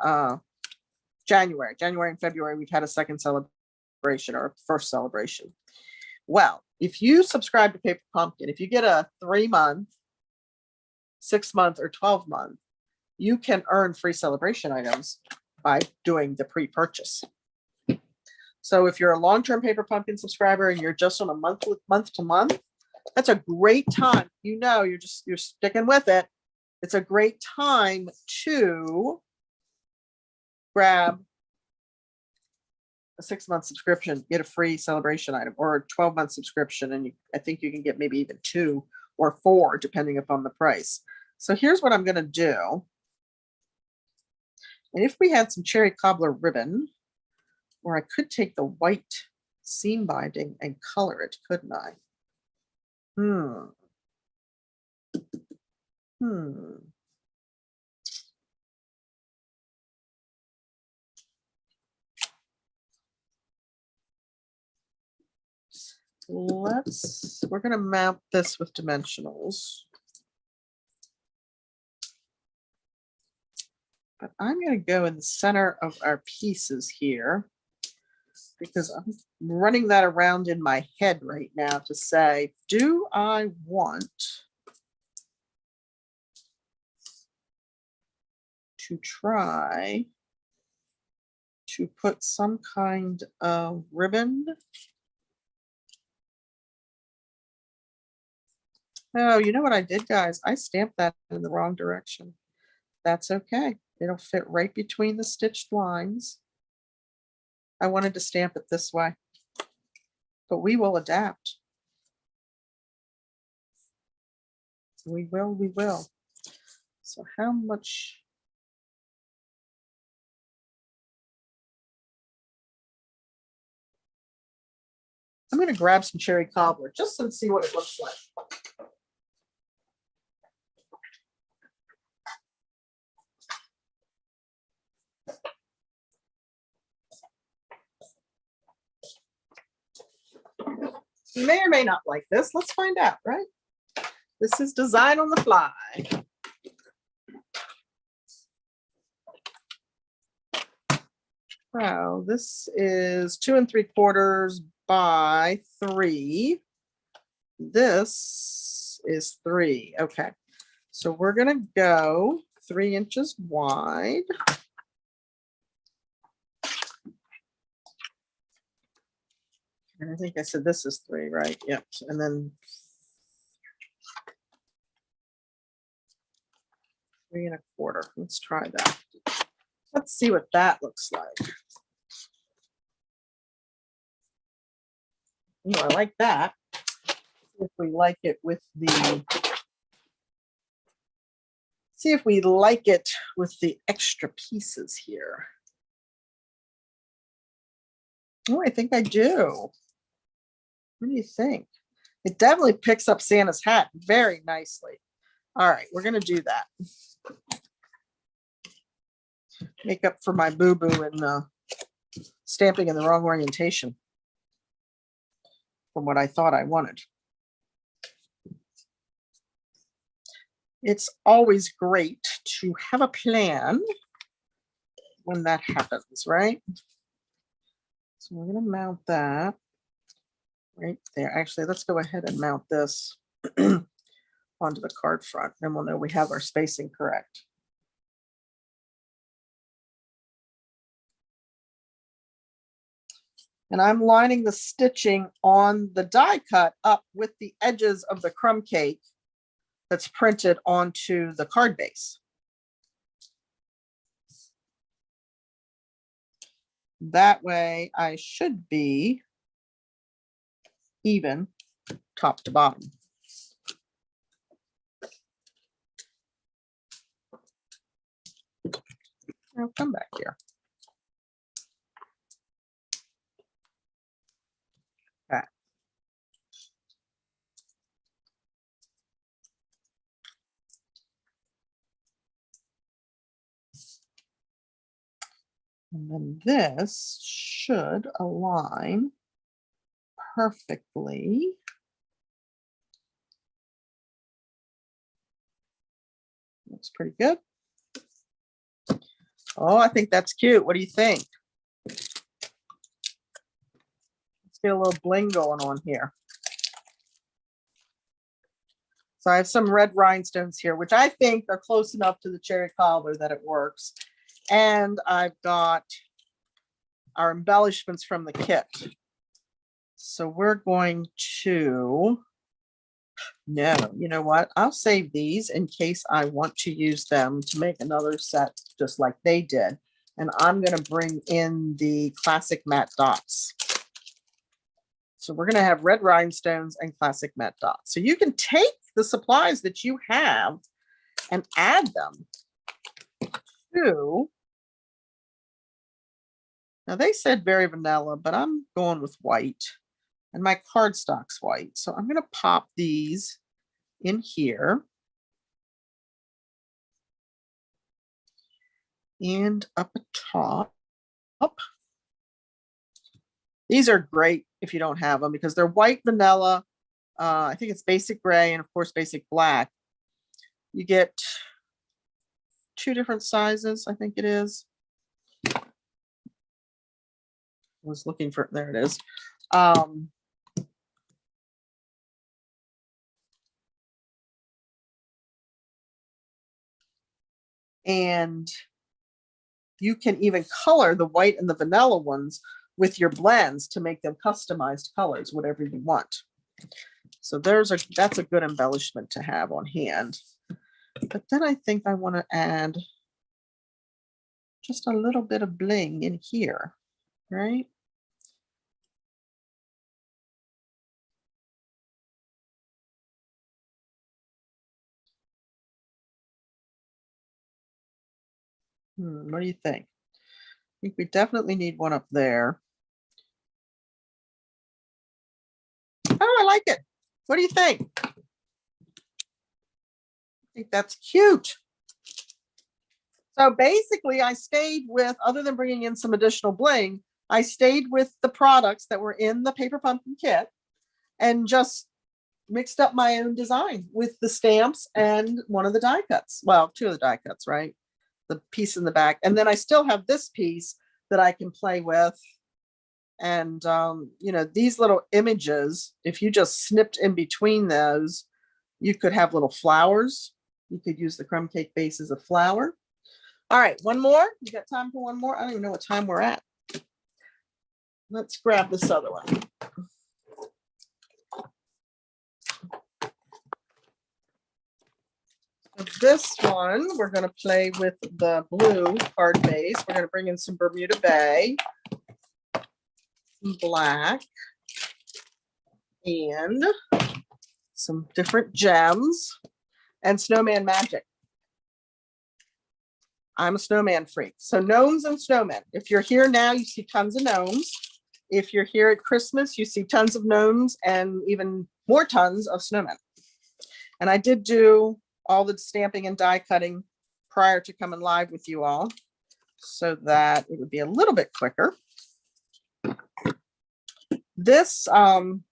January and February. We've had a second celebration or first celebration. Well, if you subscribe to Paper Pumpkin, if you get a 3-month, 6-month, or 12-month, you can earn free celebration items by doing the pre-purchase. So if you're a long-term Paper Pumpkin subscriber and you're just on a month to month, that's a great time. You know, you're sticking with it. It's a great time to grab a 6-month subscription, get a free celebration item, or a 12-month subscription, and I think you can get maybe even 2 or 4 depending upon the price. So here's what I'm going to do. And if we had some cherry cobbler ribbon, or I could take the white seam binding and color it, couldn't I? We're going to mount this with dimensionals. But I'm going to go in the center of our pieces here, because I'm running that around in my head right now to say, do I want to try to put some kind of ribbon? Oh, you know what I did, guys? I stamped that in the wrong direction. That's okay. It'll fit right between the stitched lines. I wanted to stamp it this way, but we will adapt. We will. So how much? I'm going to grab some cherry cobbler just to see what it looks like. You may or may not like this. Let's find out, right? This is design on the fly. Wow, this is 2 3/4 by 3. This is 3. Okay, so we're gonna go 3 inches wide. And I think I said this is 3, right? Yep. And then 3 1/4. Let's try that. Let's see what that looks like. Ooh, I like that. See if we like it with the. See if we like it with the extra pieces here. Oh, I think I do. What do you think? It definitely picks up Santa's hat very nicely. All right, we're going to do that. Make up for my boo-boo and stamping in the wrong orientation from what I thought I wanted. It's always great to have a plan when that happens, right? So we're going to mount that right there. Actually, let's go ahead and mount this onto the card front, then we'll know we have our spacing correct. And I'm lining the stitching on the die cut up with the edges of the crumb cake that's printed onto the card base. That way I should be even top to bottom. I'll come back here. Okay. And then this should align perfectly. Looks pretty good. Oh, I think that's cute. What do you think? Let's get a little bling going on here. So I have some red rhinestones here, which I think are close enough to the cherry cobbler that it works. And I've got our embellishments from the kit. So we're going to, no, you know what? I'll save these in case I want to use them to make another set just like they did. And I'm going to bring in the classic matte dots. So we're going to have red rhinestones and classic matte dots. So you can take the supplies that you have and add them to, now they said very vanilla, but I'm going with white and my cardstock's white. So I'm going to pop these in here and up top. These are great if you don't have them because they're white vanilla. I think it's basic gray and of course basic black. You get 2 different sizes, I think it is. I was looking for, there it is. And you can even color the white and the vanilla ones with your blends to make them customized colors, whatever you want. So that's a good embellishment to have on hand. But then I think I want to add just a little bit of bling in here, right? What do you think? I think we definitely need one up there. Oh, I like it. What do you think? I think that's cute. So basically I stayed with, other than bringing in some additional bling, I stayed with the products that were in the Paper Pumpkin kit and just mixed up my own design with the stamps and one of the die cuts. Well, 2 of the die cuts, right? The piece in the back. And then I still have this piece that I can play with. And, you know, these little images, if you just snipped in between those, you could have little flowers. You could use the crumb cake base as a flower. All right, one more. You got time for one more? I don't even know what time we're at. Let's grab this other one. So this one, we're going to play with the blue card base. We're going to bring in some Bermuda Bay, some black, and some different gems, and Snowman Magic. I'm a snowman freak. So gnomes and snowmen. If you're here now, you see tons of gnomes. If you're here at Christmas, you see tons of gnomes and even more tons of snowmen. And I did do all the stamping and die cutting prior to coming live with you all so that it would be a little bit quicker. This, I'm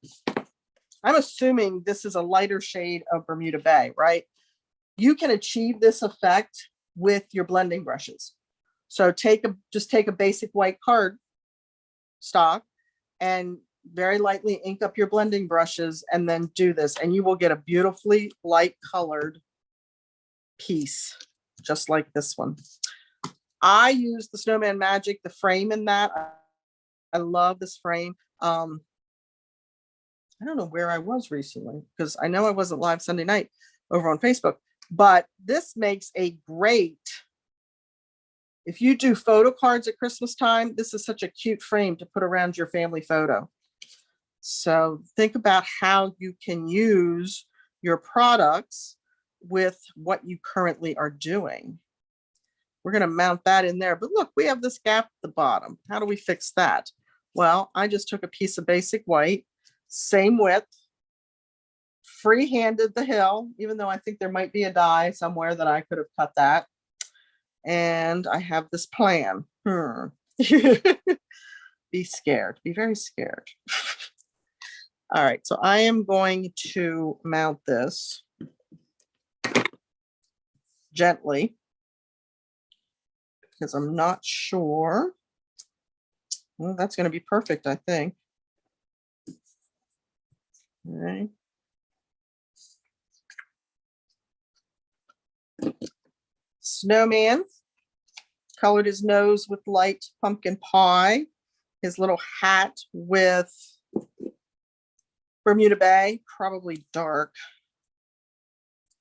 assuming this is a lighter shade of Bermuda Bay, right? You can achieve this effect with your blending brushes. So just take a basic white card stock and very lightly ink up your blending brushes and then do this, and you will get a beautifully light colored piece, just like this one. I use the Snowman Magic, the frame in that. I love this frame. I don't know where I was recently because I know I wasn't live Sunday night over on Facebook, but this makes a great, if you do photo cards at Christmas time, this is such a cute frame to put around your family photo. So think about how you can use your products with what you currently are doing. We're going to mount that in there, but look, we have this gap at the bottom. How do we fix that? Well, I just took a piece of basic white, same width, free-handed the hill, even though I think there might be a die somewhere that I could have cut that. And I have this plan. Be scared, be very scared. All right, so I am going to mount this gently because I'm not sure. Well, that's going to be perfect, I think. All right. Snowman colored his nose with light pumpkin pie, his little hat with Bermuda Bay, probably dark.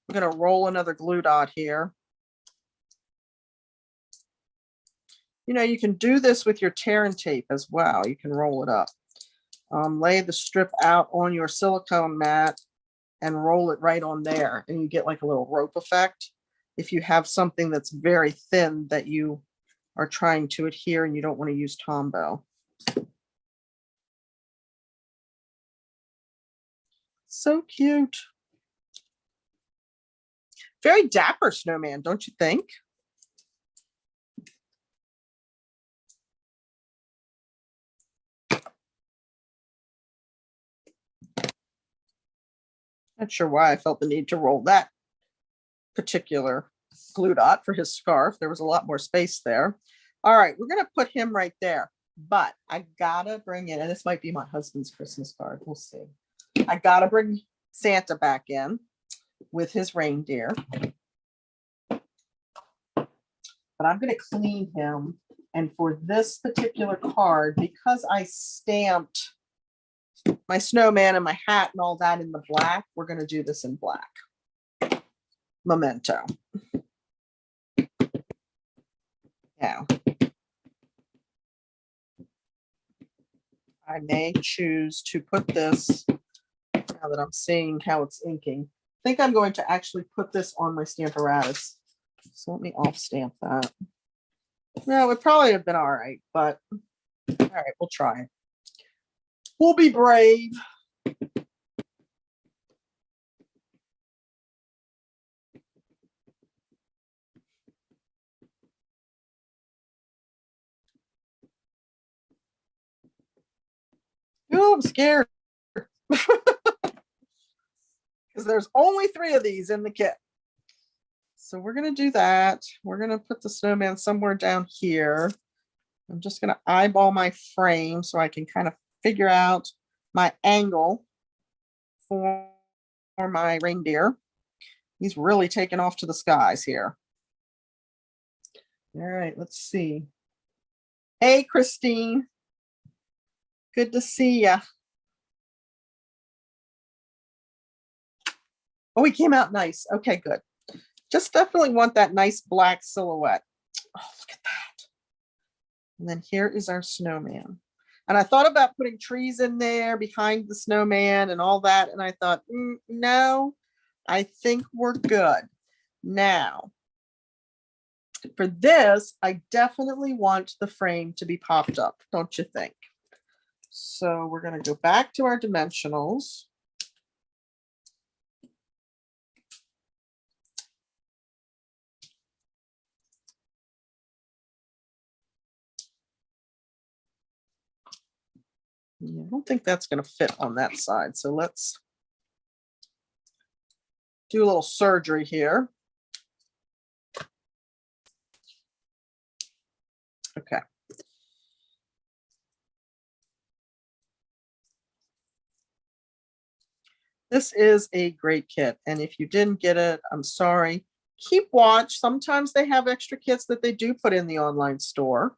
I'm going to roll another glue dot here. You know, you can do this with your tear and tape as well. You can roll it up. Lay the strip out on your silicone mat and roll it right on there, and you get like a little rope effect. If you have something that's very thin that you are trying to adhere and you don't want to use Tombow. So cute. Very dapper snowman, don't you think? Not sure why I felt the need to roll that particular glue dot for his scarf. There was a lot more space there. All right, we're going to put him right there, but I gotta bring in, and this might be my husband's Christmas card. We'll see. I gotta bring Santa back in with his reindeer, but I'm going to clean him. And for this particular card, because I stamped my snowman and my hat and all that in the black, we're going to do this in black. Memento. Now, I may choose to put this, now that I'm seeing how it's inking, I think I'm going to actually put this on my Stamparatus. So let me off stamp that. No, it would probably have been all right, but all right, we'll try it. We'll be brave. Oh, I'm scared. Because there's only 3 of these in the kit. So we're going to do that. We're going to put the snowman somewhere down here. I'm just going to eyeball my frame so I can kind of figure out my angle for my reindeer. He's really taken off to the skies here. All right, let's see. Hey, Christine. Good to see ya. Oh, he came out nice. Okay, good. Just definitely want that nice black silhouette. Oh, look at that. And then here is our snowman. And I thought about putting trees in there behind the snowman and all that. And I thought, no, I think we're good. Now, for this, I definitely want the frame to be popped up, don't you think? So we're going to go back to our dimensionals. Yeah, I don't think that's going to fit on that side. So let's do a little surgery here. Okay. This is a great kit. And if you didn't get it, I'm sorry. Keep watch. Sometimes they have extra kits that they do put in the online store.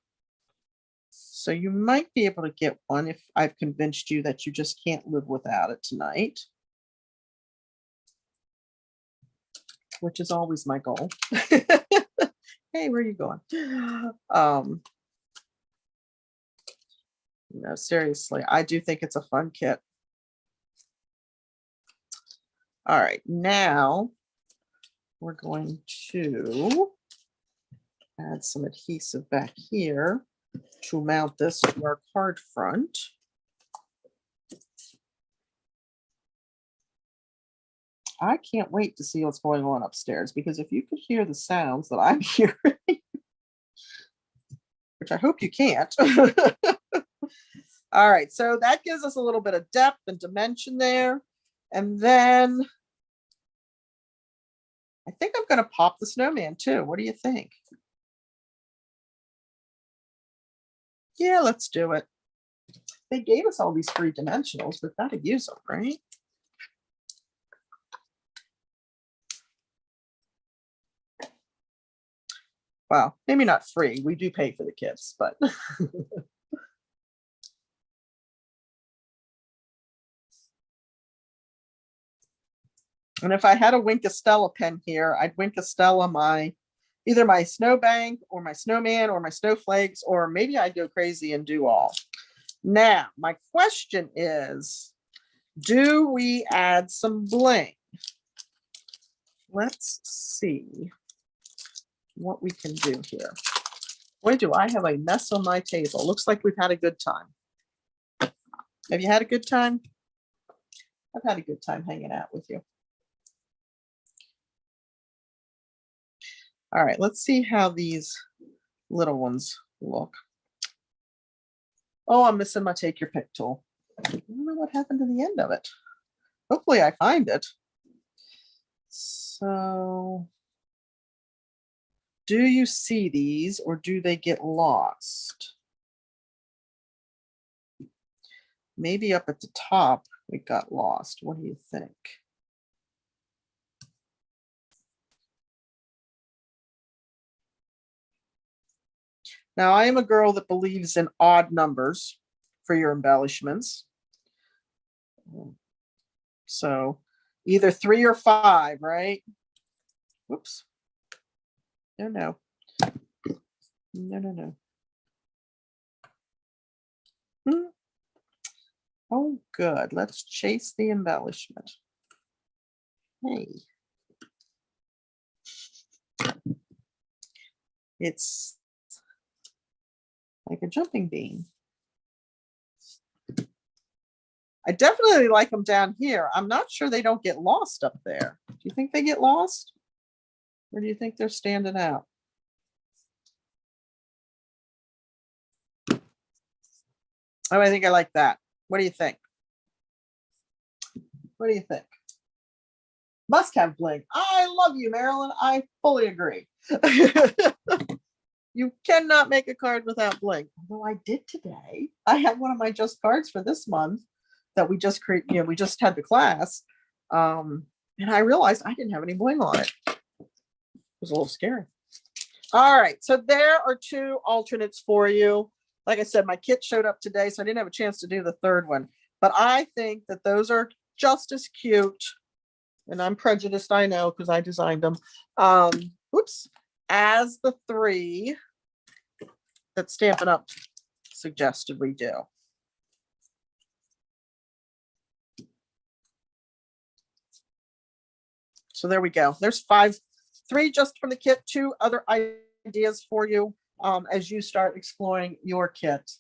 So you might be able to get one if I've convinced you that you just can't live without it tonight, which is always my goal. Hey, where are you going? No, seriously, I do think it's a fun kit. All right, now we're going to add some adhesive back here to mount this to our card front. I can't wait to see what's going on upstairs, because if you could hear the sounds that I'm hearing, which I hope you can't. All right, so that gives us a little bit of depth and dimension there. And then I think I'm going to pop the snowman too. What do you think? Yeah, let's do it. They gave us all these free dimensionals. We've got to use them, right? Well, maybe not free. We do pay for the kits, but and if I had a Wink of Stella pen here, I'd Wink of Stella my either my snowbank or my snowman or my snowflakes, or maybe I'd go crazy and do all. Now, my question is, do we add some bling? Let's see what we can do here. Boy, do I have a mess on my table. Looks like we've had a good time. Have you had a good time? I've had a good time hanging out with you. All right, let's see how these little ones look. Oh, I'm missing my take your pick tool. I don't know what happened to the end of it. Hopefully I find it. So, do you see these or do they get lost? Maybe up at the top we got lost. What do you think? Now, I am a girl that believes in odd numbers for your embellishments. So either 3 or 5, right? Whoops. No, no. No, no, no. Oh, good. Let's chase the embellishment. Hey. It's like a jumping bean. I definitely like them down here. I'm not sure they don't get lost up there. Do you think they get lost? Or do you think they're standing out? Oh, I think I like that. What do you think? What do you think? Must have bling. I love you, Marilyn. I fully agree. You cannot make a card without bling. Although I did today. I had one of my just cards for this month that we just created. We just had the class. And I realized I didn't have any bling on it. It was a little scary. All right. So there are 2 alternates for you. Like I said, my kit showed up today, so I didn't have a chance to do the third one. But I think that those are just as cute. And I'm prejudiced, I know, because I designed them. Oops. As the 3 that Stampin' Up suggested we do. So there we go. There's 3 just from the kit, 2 other ideas for you as you start exploring your kit.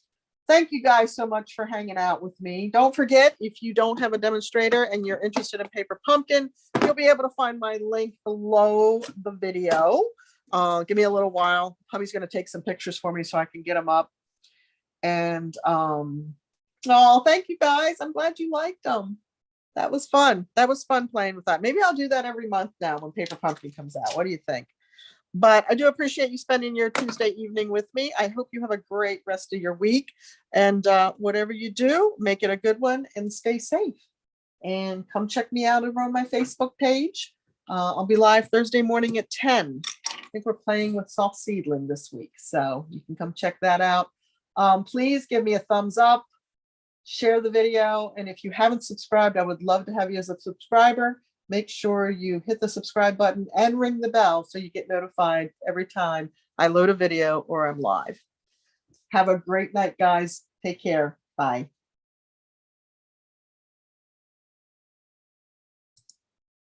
Thank you guys so much for hanging out with me. Don't forget, if you don't have a demonstrator and you're interested in Paper Pumpkin, you'll be able to find my link below the video. Give me a little while. Hubby's going to take some pictures for me so I can get them up. And Oh, thank you guys. I'm glad you liked them. That was fun. That was fun playing with that. Maybe I'll do that every month now when Paper Pumpkin comes out. What do you think? But I do appreciate you spending your Tuesday evening with me. I hope you have a great rest of your week. And whatever you do, make it a good one and stay safe. And come check me out over on my Facebook page. I'll be live Thursday morning at 10. I think we're playing with Soft Seedling this week. So you can come check that out. Please give me a thumbs up, share the video. And if you haven't subscribed, I would love to have you as a subscriber. Make sure you hit the subscribe button and ring the bell so you get notified every time I load a video or I'm live. Have a great night, guys. Take care. Bye.